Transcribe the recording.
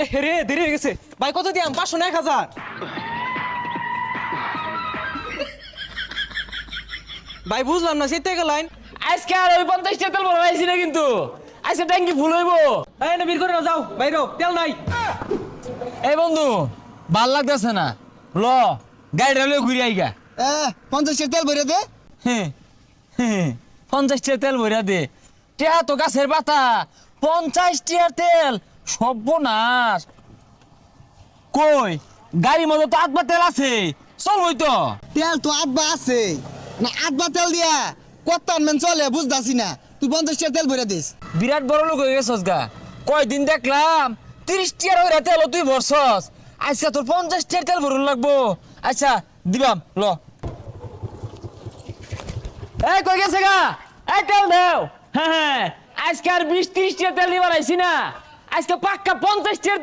এ রে দেরি হয়ে গেছে ভাই, কত দিয়াম? 500 না 1000? ভাই বুঝলাম না, সেটা গেলাইন। আজকে আর ওই 50 তেল ভরা আইছি না কিন্তু, আজকে ট্যাঙ্কি ফুল হইব। এই না, বের করে না, যাও বাইরো, তেল নাই। এই বন্ধু ভাল লাগতেছে না, ল গাড়িটা লয়ে ঘুরে আইগা। 50 তেল ভরে দে। 50 তেল ভরা দে, টিয়া তো গাছের পাতা, 50 টিয়ার তেল, সর্বনাশ। কই গাড়ির মধ্যে তো আধবা তেল আছে, চলবই তো। তেল তো আধবা আছে না, আধবা তেল দিয়া কত আনবেন চলে বুঝতাছি না। তুই 50 তেল ভরে দিস। বিরাট বড় লোক হয়ে গেছস গা, কয়দিন দেখলাম 30 টিয়ার ওই তেল তুই ভরছস, আজকে তোর 50 টিয়ার তেল ভরুন লাগবো। আচ্ছা দিবাম, ল। এই কই গেছে গা, এই তেল দাও। হ্যাঁ আজকে আর 20-30 টিয়ার তেল নিবার আইছি না, আজকে পাক্কা 50 টিয়ার